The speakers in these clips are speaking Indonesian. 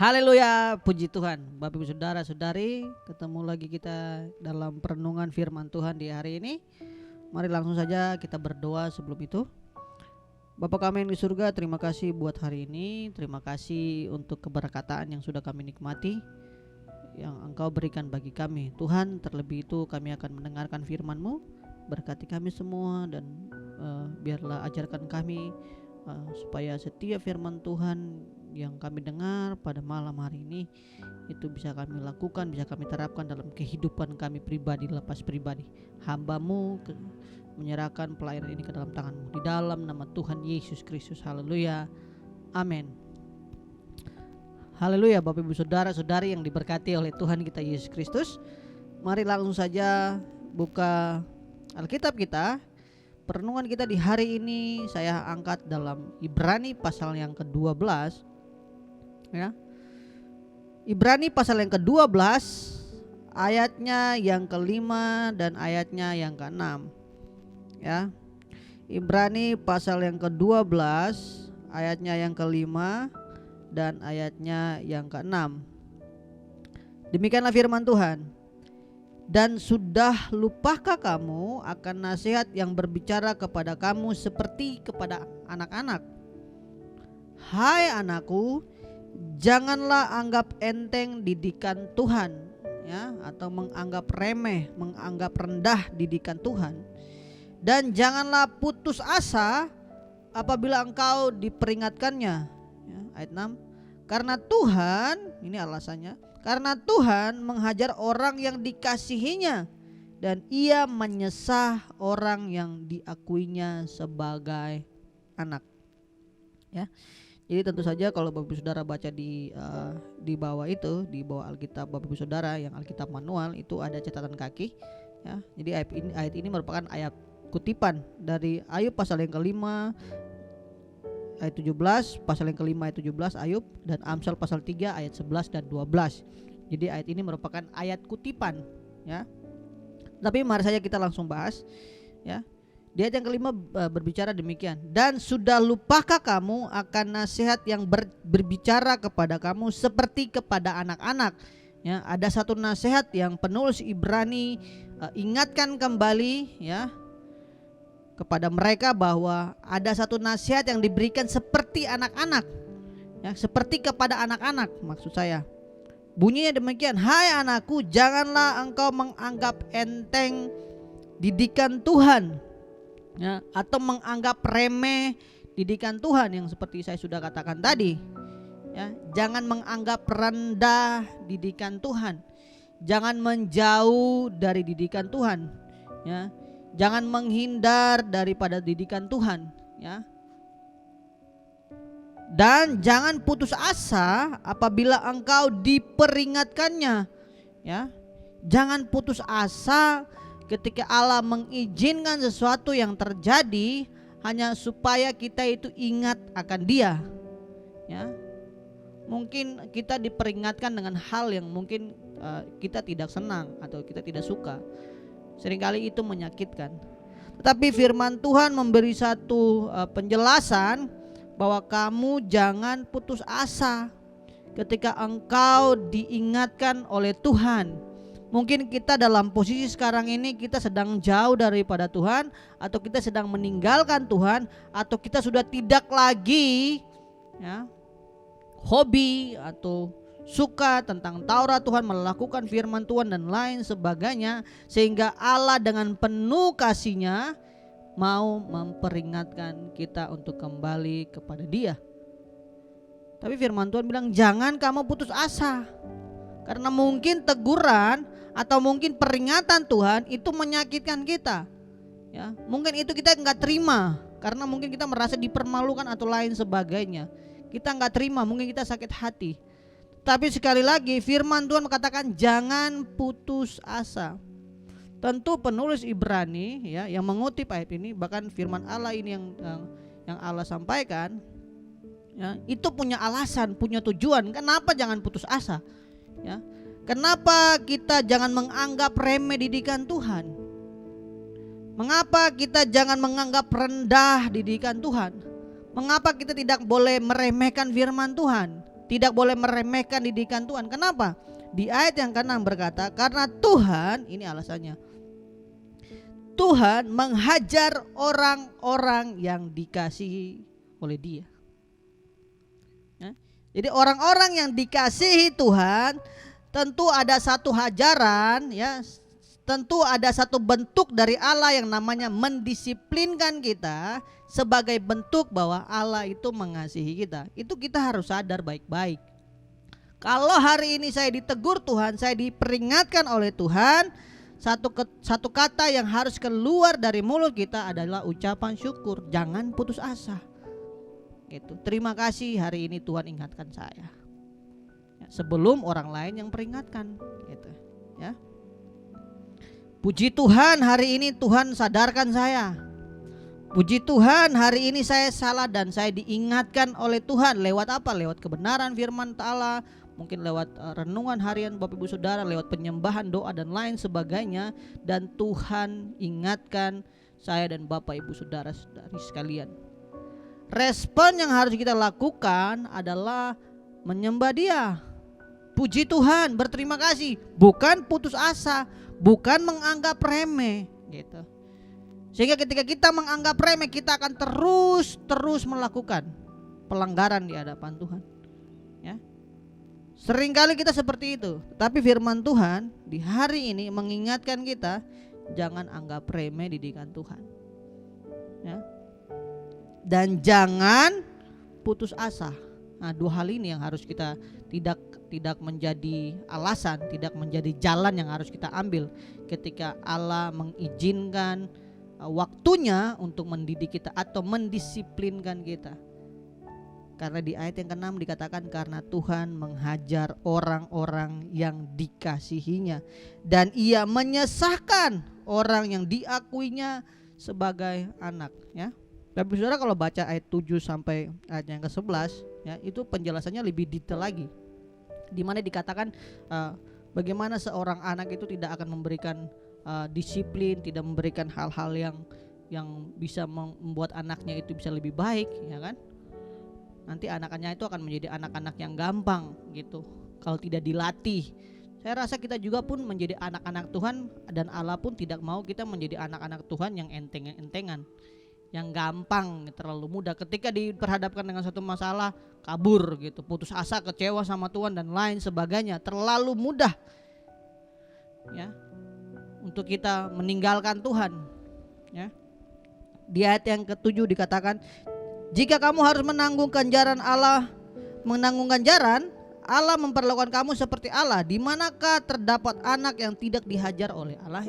Haleluya, puji Tuhan. Bapak Ibu Saudara-saudari, ketemu lagi kita dalam perenungan firman Tuhan di hari ini. Mari langsung saja kita berdoa sebelum itu. Bapa kami yang di surga, terima kasih buat hari ini. Terima kasih untuk keberkatan yang sudah kami nikmati, yang Engkau berikan bagi kami. Tuhan, terlebih itu kami akan mendengarkan firman-Mu. Berkati kami semua dan biarlah ajarkan kami supaya setiap firman Tuhan yang kami dengar pada malam hari ini itu bisa kami lakukan, bisa kami terapkan dalam kehidupan kami pribadi, lepas pribadi. Hamba-Mu menyerahkan pelayanan ini ke dalam tangan-Mu, di dalam nama Tuhan Yesus Kristus. Haleluya, amin. Haleluya, Bapak Ibu Saudara-saudari yang diberkati oleh Tuhan kita Yesus Kristus. Mari langsung saja buka Alkitab kita. Perenungan kita di hari ini saya angkat dalam Ibrani pasal yang ke-12 ya. Ibrani pasal yang ke-12 ayatnya yang ke-5 dan ayatnya yang ke-6 ya. Ibrani pasal yang ke-12 ayatnya yang ke-5 dan ayatnya yang ke-6. Demikianlah firman Tuhan. Dan sudah lupakah kamu akan nasihat yang berbicara kepada kamu seperti kepada anak-anak? Hai anakku, janganlah anggap enteng didikan Tuhan ya, atau menganggap remeh, menganggap rendah didikan Tuhan. Dan janganlah putus asa apabila engkau diperingatkannya ya, ayat 6. Karena Tuhan, ini alasannya, karena Tuhan menghajar orang yang dikasihinya dan ia menyesah orang yang diakuinya sebagai anak ya. Jadi tentu saja kalau Bapak Ibu Saudara baca di bawah itu, di bawah Alkitab Bapak Ibu Saudara yang Alkitab manual itu ada catatan kaki ya. Jadi ayat ini merupakan ayat kutipan dari Ayub pasal yang ke-5 ayat 17, pasal yang ke-5 ayat 17 Ayub, dan Amsal pasal 3 ayat 11 dan 12. Jadi ayat ini merupakan ayat kutipan ya. Tapi mari saja kita langsung bahas ya. Di ayat yang ke-5 berbicara demikian. Dan sudah lupakah kamu akan nasihat yang berbicara kepada kamu seperti kepada anak-anak ya. Ada satu nasihat yang penulis Ibrani ingatkan kembali ya kepada mereka bahwa ada satu nasihat yang diberikan seperti anak-anak ya, seperti kepada anak-anak maksud saya. Bunyinya demikian, hai anakku, janganlah engkau menganggap enteng didikan Tuhan ya, atau menganggap remeh didikan Tuhan yang seperti saya sudah katakan tadi ya. Jangan menganggap rendah didikan Tuhan, jangan menjauh dari didikan Tuhan ya. Jangan menghindar daripada didikan Tuhan ya. Dan jangan putus asa apabila engkau diperingatkannya ya. Jangan putus asa ketika Allah mengizinkan sesuatu yang terjadi hanya supaya kita itu ingat akan Dia ya. Mungkin kita diperingatkan dengan hal yang mungkin kita tidak senang atau kita tidak suka. Seringkali itu menyakitkan. Tetapi firman Tuhan memberi satu penjelasan bahwa kamu jangan putus asa ketika engkau diingatkan oleh Tuhan. Mungkin kita dalam posisi sekarang ini kita sedang jauh daripada Tuhan, atau kita sedang meninggalkan Tuhan, atau kita sudah tidak lagi ya, hobi atau suka tentang Taurat Tuhan, melakukan firman Tuhan dan lain sebagainya, sehingga Allah dengan penuh kasih-Nya mau memperingatkan kita untuk kembali kepada Dia. Tapi firman Tuhan bilang jangan kamu putus asa, karena mungkin teguran atau mungkin peringatan Tuhan itu menyakitkan kita ya. Mungkin itu kita enggak terima karena mungkin kita merasa dipermalukan atau lain sebagainya. Kita enggak terima, mungkin kita sakit hati. Tapi sekali lagi firman Tuhan mengatakan jangan putus asa. Tentu penulis Ibrani ya yang mengutip ayat ini, bahkan firman Allah ini yang Allah sampaikan ya, itu punya alasan, punya tujuan. Kenapa jangan putus asa ya? Kenapa kita jangan menganggap remeh didikan Tuhan? Mengapa kita jangan menganggap rendah didikan Tuhan? Mengapa kita tidak boleh meremehkan firman Tuhan? tidak boleh meremehkan didikan Tuhan. Kenapa? Di ayat yang ke-6 berkata, karena Tuhan, ini alasannya, Tuhan menghajar orang-orang yang dikasihi oleh Dia. Ya. Jadi orang-orang yang dikasihi Tuhan tentu ada satu hajaran, ya, tentu ada satu bentuk dari Allah yang namanya mendisiplinkan kita sebagai bentuk bahwa Allah itu mengasihi kita. Itu kita harus sadar baik-baik. Kalau hari ini saya ditegur Tuhan, saya diperingatkan oleh Tuhan, satu kata yang harus keluar dari mulut kita adalah ucapan syukur. Jangan putus asa. Gitu. Terima kasih hari ini Tuhan ingatkan saya. Ya, sebelum orang lain yang peringatkan. Gitu. Ya. Puji Tuhan hari ini Tuhan sadarkan saya. Puji Tuhan hari ini saya salah dan saya diingatkan oleh Tuhan. Lewat apa? Lewat kebenaran firman Allah, mungkin lewat renungan harian Bapak Ibu Saudara, lewat penyembahan, doa dan lain sebagainya. Dan Tuhan ingatkan saya dan Bapak Ibu Saudara-saudari sekalian. Respon yang harus kita lakukan adalah menyembah Dia. Puji Tuhan, berterima kasih, bukan putus asa, bukan menganggap remeh gitu. Sehingga ketika kita menganggap remeh, kita akan terus melakukan pelanggaran di hadapan Tuhan. Ya. Seringkali kita seperti itu. Tapi firman Tuhan di hari ini mengingatkan kita, jangan anggap remeh didikan Tuhan. Ya. Dan jangan putus asa. Nah, dua hal ini yang harus kita tidak menjadi alasan, tidak menjadi jalan yang harus kita ambil ketika Allah mengizinkan waktunya untuk mendidik kita atau mendisiplinkan kita. Karena di ayat yang ke-6 dikatakan karena Tuhan menghajar orang-orang yang dikasihinya dan Ia menyesahkan orang yang diakuinya sebagai anak, ya. Tapi Saudara kalau baca ayat 7 sampai ayat yang ke-11, ya, itu penjelasannya lebih detail lagi. Di mana dikatakan bagaimana seorang anak itu tidak akan memberikan disiplin, tidak memberikan hal-hal yang bisa membuat anaknya itu bisa lebih baik, ya kan? Nanti anak-anaknya itu akan menjadi anak-anak yang gampang gitu kalau tidak dilatih. Saya rasa kita juga pun menjadi anak-anak Tuhan, dan Allah pun tidak mau kita menjadi anak-anak Tuhan yang enteng-entengan, yang gampang, terlalu mudah. Ketika diperhadapkan dengan satu masalah kabur gitu, putus asa, kecewa sama Tuhan dan lain sebagainya, terlalu mudah, ya, untuk kita meninggalkan Tuhan, ya. Di ayat yang ke-7 dikatakan, jika kamu harus menanggung ganjaran Allah, Allah memperlakukan kamu seperti Allah. Di manakah terdapat anak yang tidak dihajar oleh Allah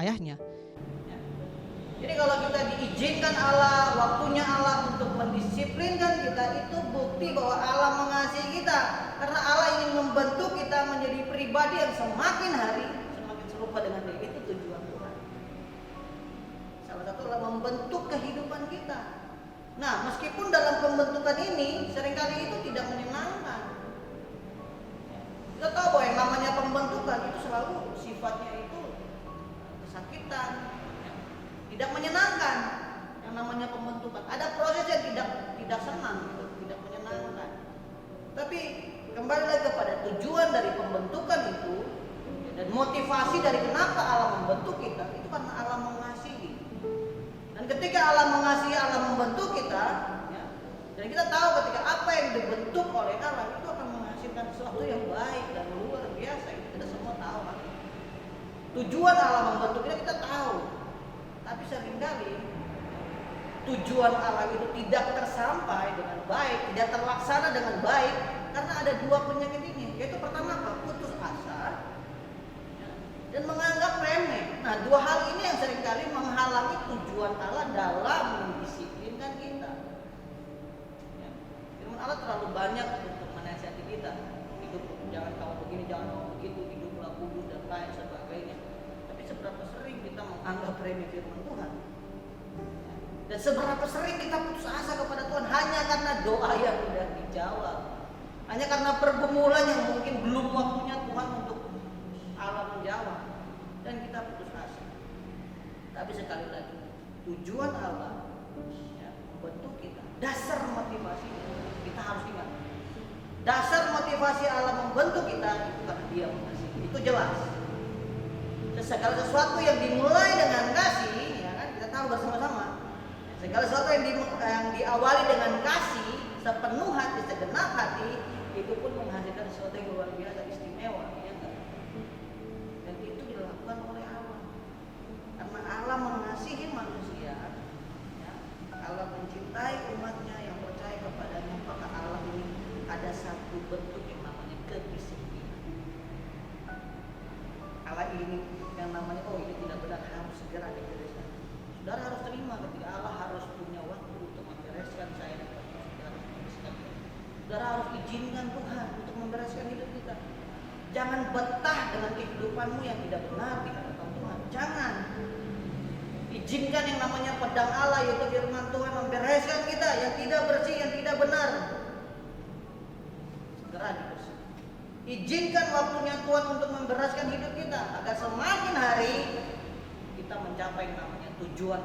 ayahnya? Ya. Jadi kalau kita diizinkan Allah, waktunya Allah untuk mendisiplinkan kita, itu bukti bahwa Allah mengasihi kita. Karena Allah ingin membentuk kita menjadi pribadi yang semakin hari semakin serupa dengan Dia. Itu tujuan Tuhan. Salah satu adalah membentuk kehidupan kita. Nah, meskipun dalam pembentukan ini seringkali itu tidak menyenangkan. Kita tahu bahwa yang namanya pembentukan itu selalu sifatnya itu kesakitan, tidak menyenangkan. Yang namanya pembentukan ada proses yang tidak senang, tidak menyenangkan. Tapi kembali lagi kepada tujuan dari pembentukan itu dan motivasi dari kenapa Allah membentuk kita, itu karena Allah mengasihi. Dan ketika Allah mengasihi, Allah membentuk kita, ya, dan kita tahu ketika apa yang dibentuk oleh Allah itu akan menghasilkan sesuatu yang baik dan luar biasa. Itu kita semua tahu kan? Tujuan Allah membentuk kita tahu. Tapi seringkali tujuan Allah itu tidak tersampai dengan baik, tidak terlaksana dengan baik karena ada dua penyakit ini. Yaitu pertama apa? Putus asa, ya, dan menganggap remeh. Nah, dua hal ini yang seringkali menghalangi tujuan Allah dalam mendisiplinkan kita. Ya, firman Allah terlalu banyak untuk menasihati kita. Hidup jangan kamu begini, jangan kamu begitu, hiduplah kudus dan lain sebagainya. Tapi seberapa sering kita menganggap remeh firman Tuhan? Ya, dan seberapa sering kita putus asa kepada Tuhan hanya karena doa yang tidak dijawab, hanya karena pergumulan yang mungkin belum waktunya Tuhan untuk Allah menjawab, dan kita putus asa. Tapi sekali lagi, tujuan Allah, ya, membentuk kita, dasar motivasi kita harus ingat, Dasar motivasi Allah membentuk kita itu karena Dia mengasihi. Itu jelas. Segala sesuatu yang dimulai dengan kasih, ya kan, kita tahu bersama-sama. Segala sesuatu yang diawali dengan kasih, sepenuh hati, segenap hati, itu pun menghasilkan sesuatu yang luar biasa, istimewa, ya kan? Dan itu dilakukan oleh Allah. Karena Allah mengasihi manusia, ya, Allah mencintai umatnya yang percaya kepadanya, maka Allah ini ada satu bentuk yang namanya kedisiplinan. Allah ini yang namanya, oh ini tidak benar, harus segera dibereskan. Saudara harus terima ketika Allah harus punya waktu untuk membereskan saya dan saudara harus membereskan. Saudara harus izinkan Tuhan untuk membereskan hidup kita. Jangan betah dengan kehidupanmu yang tidak benar di hadapan Tuhan. Jangan. Izinkan yang namanya pedang Allah, yaitu firman Tuhan, membereskan kita yang tidak bersih, yang tidak benar. Segera dibereskan. Izinkan waktunya Tuhan untuk membereskan hidup kita agar semakin hari kita mencapai yang namanya tujuan,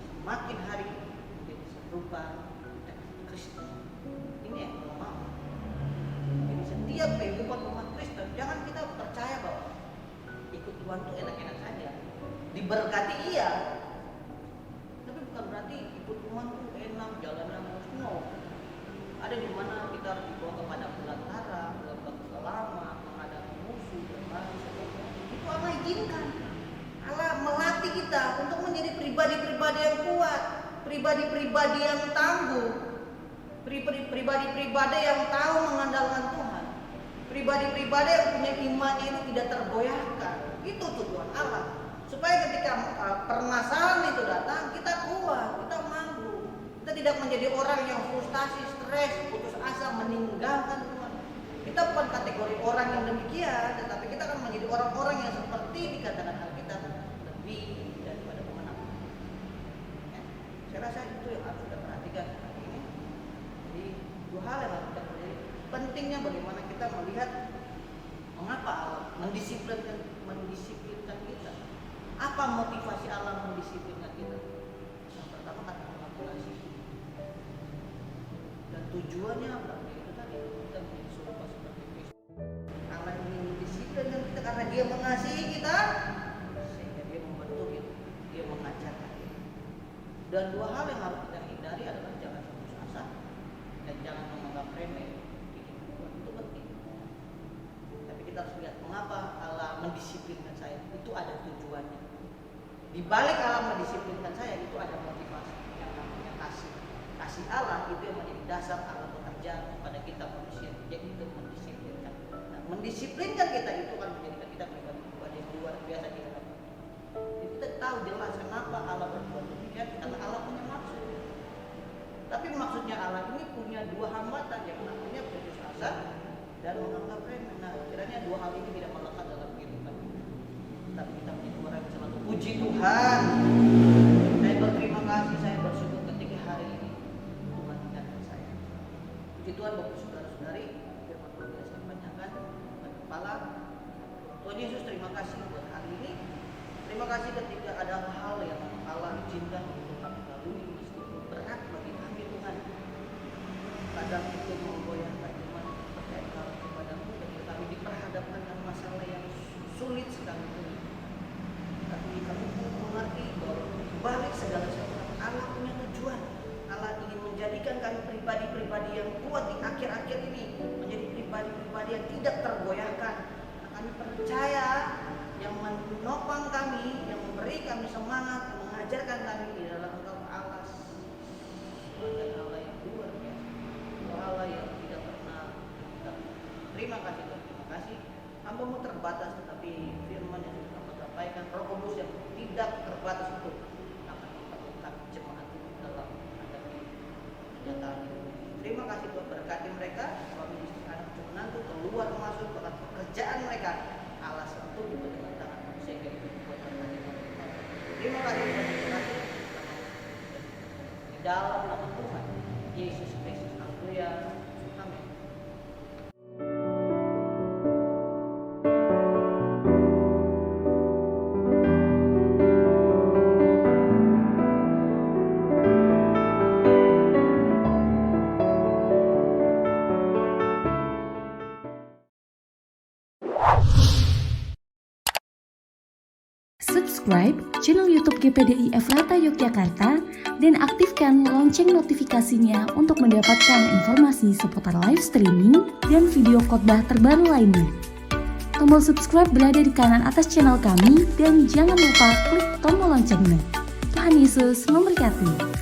semakin hari menjadi serupa dengan Kristus. Ini yang Allah mau. Jadi setiap kehidupan umat Kristen, jangan kita percaya bahwa ikut Tuhan itu enak-enak saja, diberkati iya, tapi bukan berarti ikut Tuhan itu enak, jalannya mulus. No. Ada di mana kita harus dibawa kepada belantara, lama, menghadapi musuh dan lain sebagainya. Itu Allah izinkan. Allah melatih kita untuk menjadi pribadi-pribadi yang kuat, pribadi-pribadi yang tangguh, pribadi-pribadi yang tahu mengandalkan Tuhan, pribadi-pribadi yang punya imannya itu tidak tergoyahkan. Itu tujuan Allah, supaya ketika permasalahan itu datang, kita kuat, kita mampu. Kita tidak menjadi orang yang frustasi, stres, putus asa, meninggalkan Tuhan. Kita bukan kategori orang yang demikian, tetapi kita akan menjadi orang-orang yang seperti dikatakan Alkitab, lebih daripada pemenang. Ya, saya rasa itu yang harus kita perhatikan hari ini. Jadi dua hal yang harus kita pelajari. Pentingnya bagaimana kita melihat mengapa Allah mendisiplinkan kita. Apa motivasi Allah mendisiplinkan kita? Yang pertama kata motivasi. Dan tujuannya apa? Itu tadi kita menjadi serupa seperti Kristus. Allah ingin mendisiplinkan kita karena Dia mengasihi kita, sehingga Dia membentuk kita, Dia mengajarkan kita. Dan dua hal yang harus kita hindari adalah jangan putus asa dan jangan menganggap remeh. Itu penting. Tapi kita harus lihat mengapa Allah mendisiplinkan saya. Itu ada tujuannya. Di balik Allah mendisiplinkan saya itu ada motivasi yang namanya kasih. Kasih Allah itu yang menjadi dasar Allah bekerja kepada kita manusia, jadi itu mendisiplinkan. Nah, mendisiplinkan kita itu kan menjadikan kita pribadi yang luar biasa di hadapan. Jadi kita tahu jelas kenapa Allah berbuat demikian, karena Allah punya maksud. Tapi maksudnya Allah ini punya dua hambatan, yang namanya putus asa dan menganggap remeh. Nah, kiranya dua hal ini tidak melekat dalam kehidupan kita. Tapi kita menjadi orang yang selalu puji Tuhan. Saya berterima kasih, saya bersyukur ketika hari ini Tuhan ingatkan saya. Puji Tuhan Bapak saudara-saudari, firman Tuhan saya panjangkan dan kepala. Tuhan Yesus, terima kasih buat hari ini. Terima kasih ketika ada hal yang Allah izinkan untuk kami lalui, meskipun berat bagi kami Tuhan. Kadang itu menggoyahkan iman percaya kepadamu ketika kami diperhadapkan dengan masalah yang sulit sekali Tuhan. Tapi kami pun mengerti bahwa balik segala sesuatu Allah punya tujuan. Allah ingin menjadikan kami pribadi-pribadi yang kuat di akhir-akhir ini, menjadi pribadi-pribadi yang tidak tergoyahkan. Nah, kami percaya yang menopang kami, yang memberi kami semangat, yang mengajarkan kami di dalam Engkau Allah sebagai Allah yang luar biasa, Allah yang tidak pernah kita. Terima kasih Tuhan, terima kasih. Hamba-Mu terbatas, tetapi firman yang sudah Hamba sampaikan, Roh Kudus yang tidak terbatas itu akan memperlengkapi jemaat dalam menghadapi kenyataan ini. Terima kasih Tuhan, berkati mereka, suami istri anak cucu menantu keluar masuk ke pekerjaan mereka. Allah sentuh itu dengan tangan sehingga itu buat berkati mereka. Terima kasih Tuhan, terima kasih. Di dalam nama Tuhan Yesus Kristus, haleluya. subscribe channel YouTube GPDI Efrata Yogyakarta dan aktifkan lonceng notifikasinya untuk mendapatkan informasi seputar live streaming dan video khotbah terbaru lainnya. Tombol subscribe berada di kanan atas channel kami dan jangan lupa klik tombol loncengnya. Tuhan Yesus memberkati.